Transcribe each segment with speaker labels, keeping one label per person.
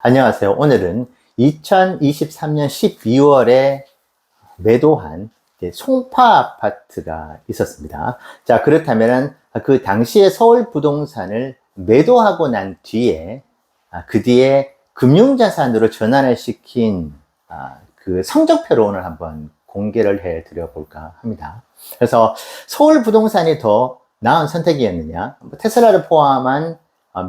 Speaker 1: 안녕하세요. 오늘은 2023년 12월에 매도한 송파 아파트가 있었습니다. 자, 그렇다면 그 당시에 서울 부동산을 매도하고 난 뒤에 그 뒤에 금융자산으로 전환을 시킨 그 성적표를 오늘 한번 공개를 해 드려 볼까 합니다. 그래서 서울 부동산이 더 나은 선택이었느냐, 테슬라를 포함한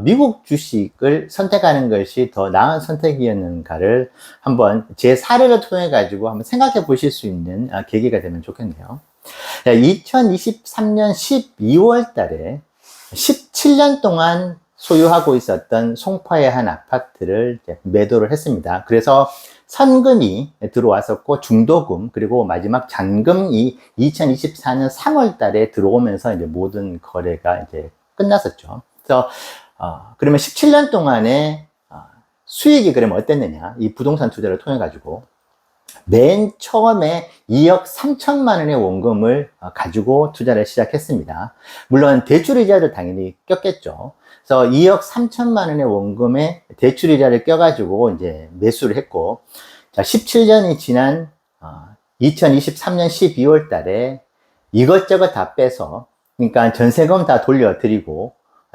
Speaker 1: 미국 주식을 선택하는 것이 더 나은 선택이었는가를 한번 제 사례를 통해 가지고 한번 생각해 보실 수 있는 계기가 되면 좋겠네요. 2023년 12월 달에 17년 동안 소유하고 있었던 송파의 한 아파트를 매도를 했습니다. 그래서 선금이 들어왔었고 중도금 그리고 마지막 잔금이 2024년 3월 달에 들어오면서 이제 모든 거래가 이제 끝났었죠. 그래서 그러면 17년 동안의 수익이 그러면 어땠느냐? 이 부동산 투자를 통해 가지고 맨 처음에 2억 3천만 원의 원금을 가지고 투자를 시작했습니다. 물론 대출이자도 당연히 꼈겠죠. 그래서 2억 3천만 원의 원금에 대출이자를 껴가지고 이제 매수를 했고, 자, 17년이 지난 2023년 12월 달에 이것저것 다 빼서, 그러니까 전세금 다 돌려드리고,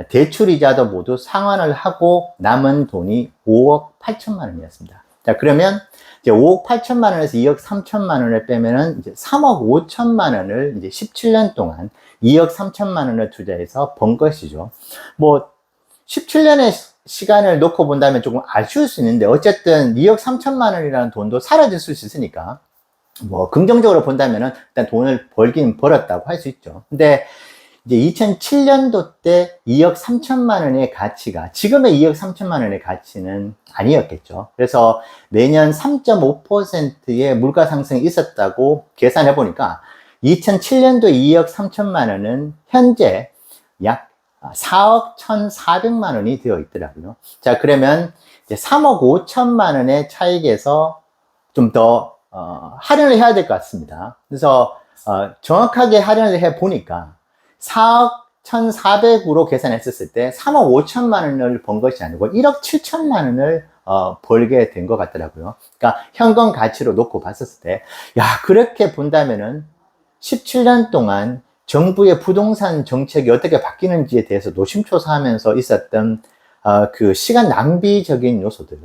Speaker 1: 대출이자도 모두 상환을 하고 남은 돈이 5억 8천만 원이었습니다. 자, 그러면 이제 5억 8천만 원에서 2억 3천만 원을 빼면은 이제 3억 5천만 원을 이제 17년 동안 2억 3천만 원을 투자해서 번 것이죠. 뭐 17년의 시간을 놓고 본다면 조금 아쉬울 수 있는데 어쨌든 2억 3천만 원이라는 돈도 사라질 수 있으니까 뭐 긍정적으로 본다면은 일단 돈을 벌긴 벌었다고 할 수 있죠. 근데 이제 2007년도 때 2억 3천만 원의 가치가 지금의 2억 3천만 원의 가치는 아니었겠죠. 그래서 매년 3.5%의 물가 상승이 있었다고 계산해 보니까 2007년도 2억 3천만 원은 현재 약 4억 1,400만 원이 되어 있더라고요. 자, 그러면 이제 3억 5천만 원의 차익에서 좀 더 할인을 해야 될 것 같습니다. 그래서 정확하게 할인을 해 보니까 4억 1,400으로 계산했었을 때 3억 5천만 원을 번 것이 아니고 1억 7천만 원을 벌게 된 것 같더라고요. 그러니까 현금 가치로 놓고 봤었을 때, 야, 그렇게 본다면은 17년 동안 정부의 부동산 정책이 어떻게 바뀌는지에 대해서 노심초사하면서 있었던 그 시간 낭비적인 요소들,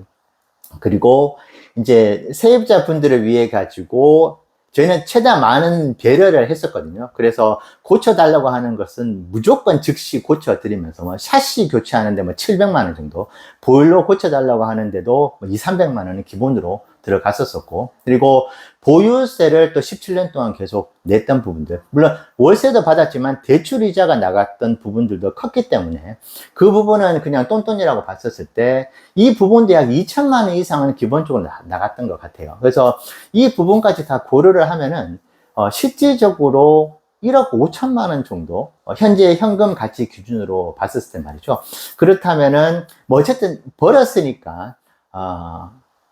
Speaker 1: 그리고 이제 세입자 분들을 위해 가지고 저희는 최대한 많은 배려를 했었거든요. 그래서 고쳐달라고 하는 것은 무조건 즉시 고쳐드리면서 뭐 샤시 교체하는데 뭐 700만 원 정도, 보일러 고쳐달라고 하는데도 뭐 2, 300만 원은 기본으로 들어갔었고, 그리고 보유세를 또 17년 동안 계속 냈던 부분들, 물론 월세도 받았지만 대출이자가 나갔던 부분들도 컸기 때문에 그 부분은 그냥 똔똔이라고 봤었을 때 이 부분도 약 2천만 원 이상은 기본적으로 나갔던 것 같아요. 그래서 이 부분까지 다 고려를 하면은 실질적으로 1억 5천만 원 정도, 현재 현금 가치 기준으로 봤었을 때 말이죠. 그렇다면은 뭐 어쨌든 벌었으니까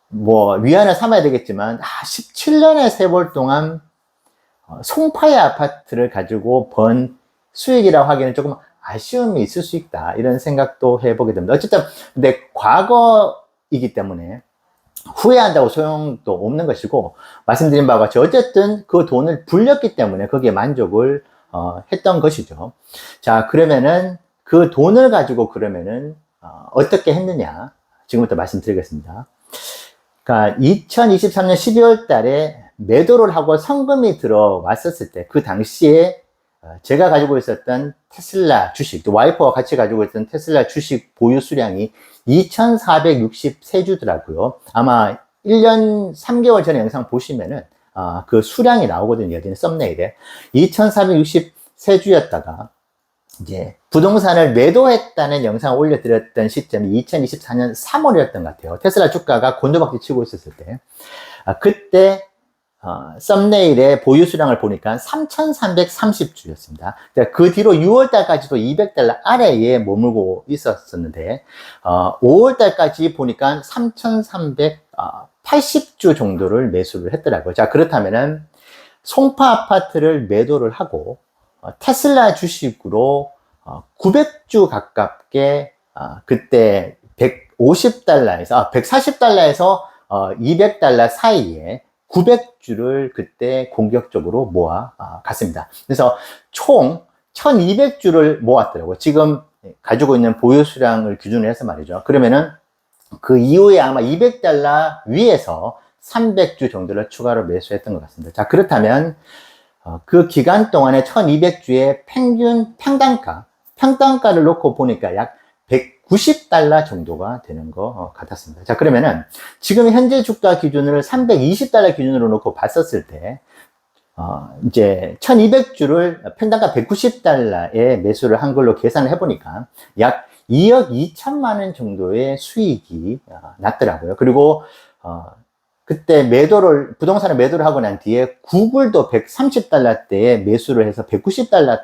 Speaker 1: 뭐 위안을 삼아야 되겠지만 17년의 세월 동안 송파의 아파트를 가지고 번 수익이라고 하기에는 조금 아쉬움이 있을 수 있다, 이런 생각도 해보게 됩니다. 어쨌든 근데 과거이기 때문에 후회한다고 소용도 없는 것이고, 말씀드린 바와 같이 어쨌든 그 돈을 불렸기 때문에 거기에 만족을 했던 것이죠. 자, 그러면은 그 돈을 가지고 그러면은 어떻게 했느냐, 지금부터 말씀드리겠습니다. 그러니까 2023년 12월 달에 매도를 하고 성금이 들어왔었을 때, 그 당시에 제가 가지고 있었던 테슬라 주식, 또 와이퍼가 같이 가지고 있던 테슬라 주식 보유 수량이 2,463주더라고요. 아마 1년 3개월 전에 영상 보시면은 그 수량이 나오거든요. 여기는 썸네일에 2,463주였다가 이제 부동산을 매도했다는 영상을 올려드렸던 시점이 2024년 3월이었던 것 같아요. 테슬라 주가가 곤두박질 치고 있었을 때, 그때 썸네일의 보유 수량을 보니까 3,330주였습니다. 그 뒤로 6월달까지도 200달러 아래에 머물고 있었었는데 5월달까지 보니까 3,380주 정도를 매수를 했더라고요. 자, 그렇다면은 송파 아파트를 매도를 하고 테슬라 주식으로 900주 가깝게 그때 150달러에서, 140달러에서 200달러 사이에 900주를 그때 공격적으로 모아 갔습니다. 그래서 총 1200주를 모았더라고요. 지금 가지고 있는 보유 수량을 기준으로 해서 말이죠. 그러면은 그 이후에 아마 200달러 위에서 300주 정도를 추가로 매수했던 것 같습니다. 자, 그렇다면 그 기간 동안에 1200주의 평균 평단가를 놓고 보니까 약 190달러 정도가 되는 것 같았습니다. 자, 그러면은 지금 현재 주가 기준으로 320달러 기준으로 놓고 봤었을 때 이제 1200주를 평단가 190달러에 매수를 한 걸로 계산을 해보니까 약 2억 2천만 원 정도의 수익이 났더라고요. 그리고 그때 부동산을 매도를 하고 난 뒤에 구글도 130달러대에 매수를 해서 190달러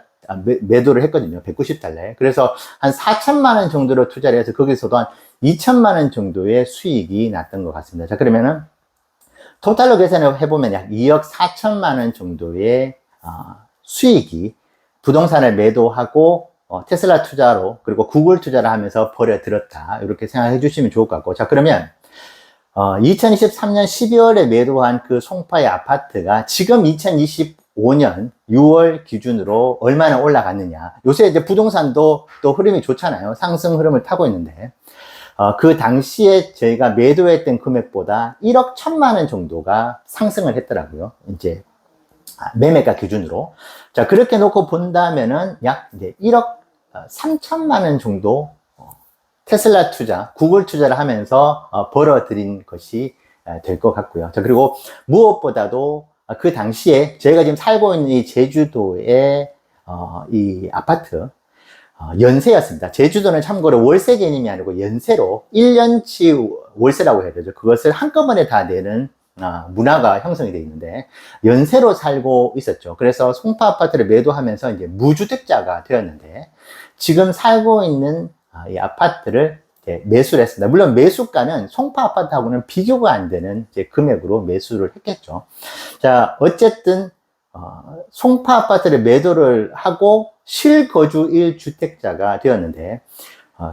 Speaker 1: 매도를 했거든요. 190달러에. 그래서 한 4천만 원 정도로 투자를 해서 거기서도 한 2천만 원 정도의 수익이 났던 것 같습니다. 자, 그러면은 토탈로 계산을 해보면 약 2억 4천만 원 정도의 수익이 부동산을 매도하고 테슬라 투자로 그리고 구글 투자를 하면서 벌어들었다. 이렇게 생각해 주시면 좋을 것 같고. 자, 그러면 2023년 12월에 매도한 그 송파의 아파트가 지금 2025년 6월 기준으로 얼마나 올라갔느냐. 요새 이제 부동산도 또 흐름이 좋잖아요. 상승 흐름을 타고 있는데, 그 당시에 저희가 매도했던 금액보다 1억 1천만 원 정도가 상승을 했더라고요. 이제, 매매가 기준으로. 자, 그렇게 놓고 본다면은 약 이제 1억 3천만 원 정도 테슬라 투자, 구글 투자를 하면서 벌어들인 것이 될 것 같고요. 자, 그리고 무엇보다도 그 당시에 저희가 지금 살고 있는 이 제주도의 이 아파트 연세였습니다. 제주도는 참고로 월세 개념이 아니고 연세로 1년치 월세라고 해야 되죠. 그것을 한꺼번에 다 내는 문화가 형성이 되어 있는데 연세로 살고 있었죠. 그래서 송파 아파트를 매도하면서 이제 무주택자가 되었는데 지금 살고 있는 이 아파트를 매수를 했습니다. 물론 매수가는 송파 아파트하고는 비교가 안 되는 이제 금액으로 매수를 했겠죠. 자, 어쨌든 송파 아파트를 매도를 하고 실거주 1주택자가 되었는데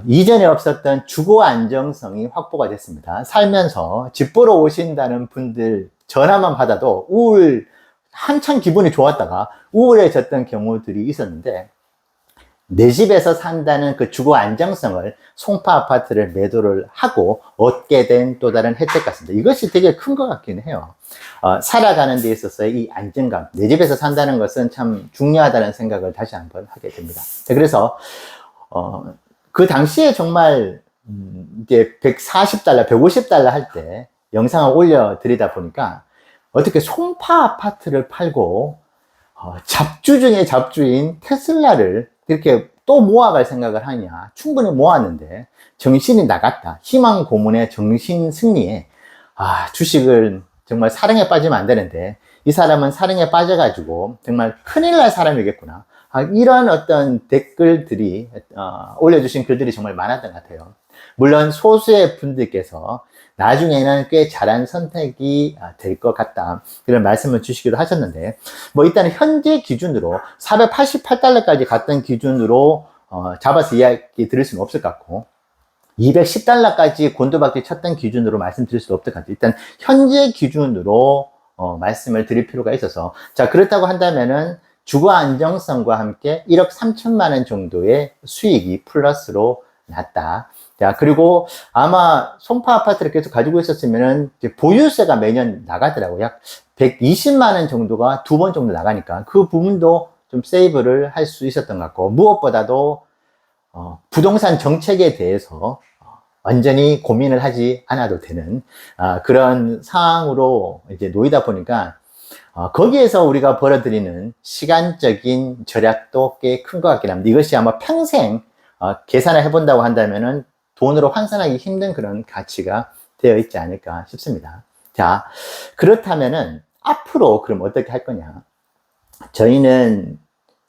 Speaker 1: 이전에 없었던 주거 안정성이 확보가 됐습니다. 살면서 집 보러 오신다는 분들 전화만 받아도 한참 기분이 좋았다가 우울해졌던 경우들이 있었는데 내 집에서 산다는 그 주거 안정성을 송파 아파트를 매도를 하고 얻게 된 또 다른 혜택 같습니다. 이것이 되게 큰 것 같긴 해요. 살아가는 데 있어서의 이 안정감, 내 집에서 산다는 것은 참 중요하다는 생각을 다시 한번 하게 됩니다. 그래서 그 당시에 정말 이제 140달러, 150달러 할 때 영상을 올려드리다 보니까 어떻게 송파 아파트를 팔고 잡주 중에 잡주인 테슬라를 이렇게 또 모아갈 생각을 하냐. 충분히 모았는데 정신이 나갔다. 희망 고문의 정신 승리에 주식을 정말 사랑에 빠지면 안 되는데 이 사람은 사랑에 빠져가지고 정말 큰일 날 사람이겠구나. 이런 어떤 댓글들이 올려주신 글들이 정말 많았던 것 같아요. 물론 소수의 분들께서 나중에는 꽤 잘한 선택이 될 것 같다. 이런 말씀을 주시기도 하셨는데, 뭐 일단 현재 기준으로 488달러까지 갔던 기준으로 잡아서 이야기 드릴 수는 없을 것 같고, 210달러까지 곤두박질 쳤던 기준으로 말씀드릴 수도 없을 것 같아요. 일단 현재 기준으로 말씀을 드릴 필요가 있어서, 자, 그렇다고 한다면은 주거 안정성과 함께 1억 3천만 원 정도의 수익이 플러스로 났다. 자, 그리고 아마 송파 아파트를 계속 가지고 있었으면은 보유세가 매년 나가더라고요. 약 120만 원 정도가 2번 정도 나가니까 그 부분도 좀 세이브를 할 수 있었던 것 같고, 무엇보다도 부동산 정책에 대해서 완전히 고민을 하지 않아도 되는 그런 상황으로 이제 놓이다 보니까 거기에서 우리가 벌어들이는 시간적인 절약도 꽤 큰 것 같긴 합니다. 이것이 아마 평생 계산을 해본다고 한다면은 돈으로 환산하기 힘든 그런 가치가 되어 있지 않을까 싶습니다. 자, 그렇다면은 앞으로 그럼 어떻게 할 거냐? 저희는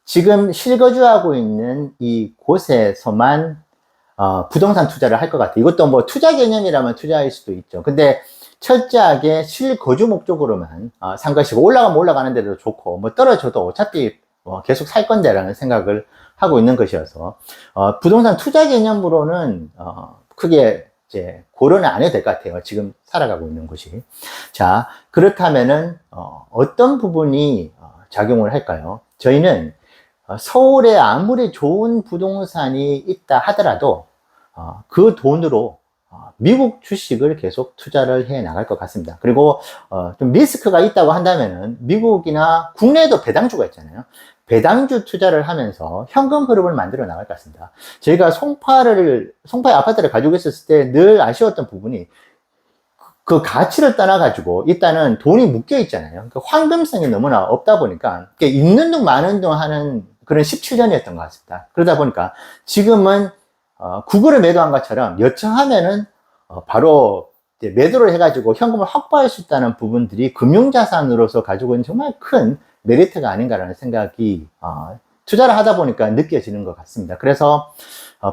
Speaker 1: 지금 실거주하고 있는 이 곳에서만 부동산 투자를 할 것 같아요. 이것도 뭐 투자 개념이라면 투자일 수도 있죠. 근데 철저하게 실거주 목적으로만 산 것이고, 올라가면 올라가는 데도 좋고, 뭐 떨어져도 어차피 계속 살 건데라는 생각을 하고 있는 것이어서 부동산 투자 개념으로는 크게 이제 고려는 안 해도 될 것 같아요. 지금 살아가고 있는 곳이. 자, 그렇다면은 어떤 부분이 작용을 할까요? 저희는 서울에 아무리 좋은 부동산이 있다 하더라도 그 돈으로 미국 주식을 계속 투자를 해 나갈 것 같습니다. 그리고 좀 리스크가 있다고 한다면은 미국이나 국내에도 배당주가 있잖아요. 배당주 투자를 하면서 현금 흐름을 만들어 나갈 것 같습니다. 저희가 송파의 아파트를 가지고 있었을 때 늘 아쉬웠던 부분이 그 가치를 떠나가지고 일단은 돈이 묶여 있잖아요. 그 황금성이 너무나 없다 보니까 있는 둥 마는 둥 하는 그런 17년이었던 것 같습니다. 그러다 보니까 지금은 구글을 매도한 것처럼 요청하면은 바로 매도를 해가지고 현금을 확보할 수 있다는 부분들이 금융자산으로서 가지고 있는 정말 큰 메리트가 아닌가라는 생각이 투자를 하다 보니까 느껴지는 것 같습니다. 그래서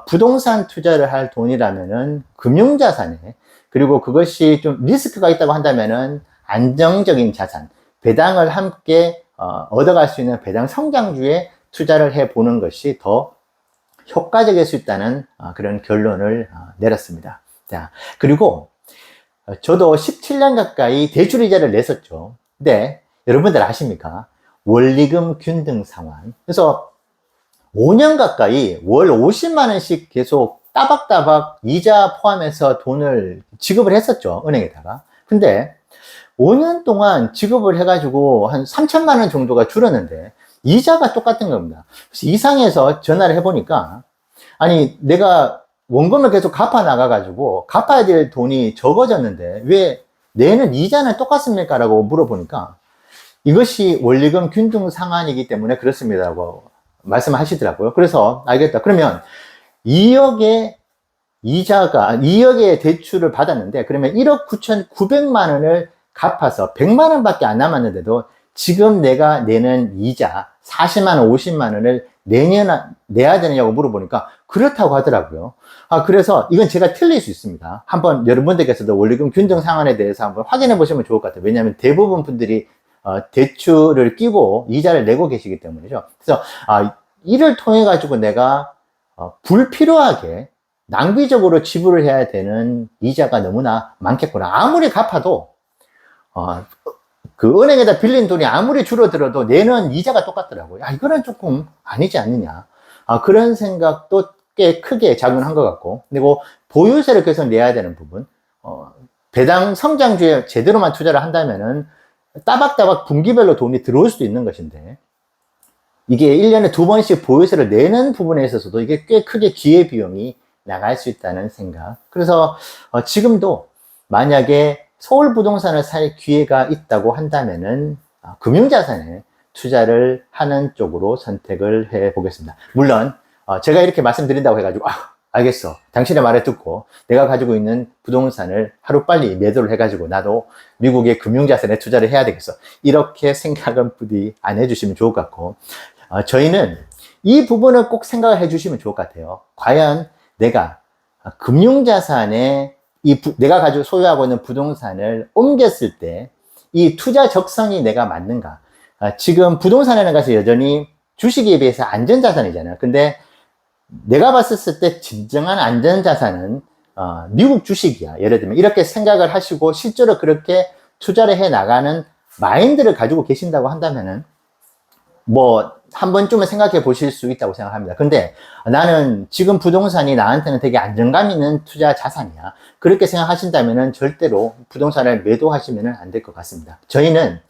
Speaker 1: 부동산 투자를 할 돈이라면은 금융자산에, 그리고 그것이 좀 리스크가 있다고 한다면은 안정적인 자산, 배당을 함께 얻어갈 수 있는 배당 성장주에 투자를 해보는 것이 더 효과적일 수 있다는 그런 결론을 내렸습니다. 자, 그리고 저도 17년 가까이 대출이자를 냈었죠. 근데 여러분들 아십니까? 원리금 균등 상환. 그래서 5년 가까이 월 50만 원씩 계속 따박따박 이자 포함해서 돈을 지급을 했었죠. 은행에다가. 근데 5년 동안 지급을 해가지고 한 3천만 원 정도가 줄었는데 이자가 똑같은 겁니다. 그래서 이상해서 전화를 해보니까, 아니 내가 원금을 계속 갚아 나가가지고 갚아야 될 돈이 적어졌는데 왜 내는 이자는 똑같습니까? 라고 물어보니까 이것이 원리금 균등 상환이기 때문에 그렇습니다라고 말씀하시더라고요. 그래서 알겠다. 그러면 2억의 2억의 대출을 받았는데 그러면 1억 9,900만 원을 갚아서 100만 원밖에 안 남았는데도 지금 내가 내는 이자 40만 원, 50만 원을 내년 내야 되느냐고 물어보니까 그렇다고 하더라고요. 그래서 이건 제가 틀릴 수 있습니다. 한번 여러분들께서도 원리금 균등 상환에 대해서 한번 확인해 보시면 좋을 것 같아요. 왜냐하면 대부분 분들이 대출을 끼고 이자를 내고 계시기 때문이죠. 그래서 이를 통해 가지고 내가 불필요하게 낭비적으로 지불을 해야 되는 이자가 너무나 많겠구나. 아무리 갚아도 그 은행에다 빌린 돈이 아무리 줄어들어도 내는 이자가 똑같더라고요. 이거는 조금 아니지 않느냐. 그런 생각도 꽤 크게 작용한 것 같고, 그리고 보유세를 계속 내야 되는 부분, 배당 성장주에 제대로만 투자를 한다면은 따박따박 분기별로 돈이 들어올 수도 있는 것인데, 이게 1년에 2번씩 보유세를 내는 부분에 있어서도 이게 꽤 크게 기회비용이 나갈 수 있다는 생각. 그래서 지금도 만약에 서울 부동산을 살 기회가 있다고 한다면은 금융자산에 투자를 하는 쪽으로 선택을 해 보겠습니다. 물론 제가 이렇게 말씀드린다고 해가지고 알겠어, 당신의 말을 듣고 내가 가지고 있는 부동산을 하루빨리 매도를 해가지고 나도 미국의 금융자산에 투자를 해야 되겠어, 이렇게 생각은 부디 안 해주시면 좋을 것 같고, 저희는 이 부분을 꼭 생각을 해주시면 좋을 것 같아요. 과연 내가 금융자산에 내가 가지고 소유하고 있는 부동산을 옮겼을 때 이 투자 적성이 내가 맞는가. 지금 부동산이라는 것이 여전히 주식에 비해서 안전자산이잖아요. 근데 내가 봤을 때 진정한 안전자산은 미국 주식이야. 예를 들면 이렇게 생각을 하시고 실제로 그렇게 투자를 해 나가는 마인드를 가지고 계신다고 한다면은 한 번쯤은 생각해 보실 수 있다고 생각합니다. 근데 나는 지금 부동산이 나한테는 되게 안정감 있는 투자 자산이야, 그렇게 생각하신다면은 절대로 부동산을 매도하시면 안 될 것 같습니다. 저희는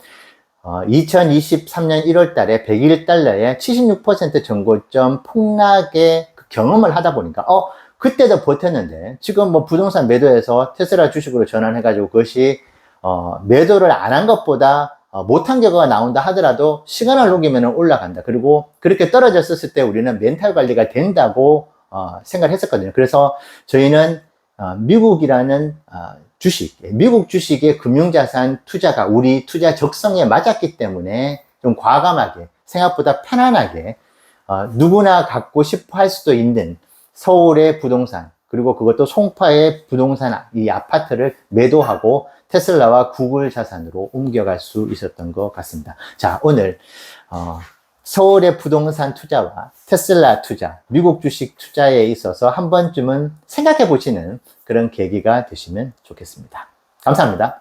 Speaker 1: 2023년 1월 달에 101달러에 76% 정고점 폭락의 경험을 하다 보니까 그때도 버텼는데 지금 부동산 매도해서 테슬라 주식으로 전환해가지고 그것이 매도를 안 한 것보다 못한 결과가 나온다 하더라도 시간을 녹이면 올라간다. 그리고 그렇게 떨어졌을 때 우리는 멘탈 관리가 된다고 생각을 했었거든요. 그래서 저희는 미국이라는 미국 주식의 금융자산 투자가 우리 투자 적성에 맞았기 때문에 좀 과감하게, 생각보다 편안하게 누구나 갖고 싶어 할 수도 있는 서울의 부동산, 그리고 그것도 송파의 부동산, 이 아파트를 매도하고 테슬라와 구글 자산으로 옮겨갈 수 있었던 것 같습니다. 자, 오늘 서울의 부동산 투자와 테슬라 투자, 미국 주식 투자에 있어서 한 번쯤은 생각해 보시는 그런 계기가 되시면 좋겠습니다. 감사합니다.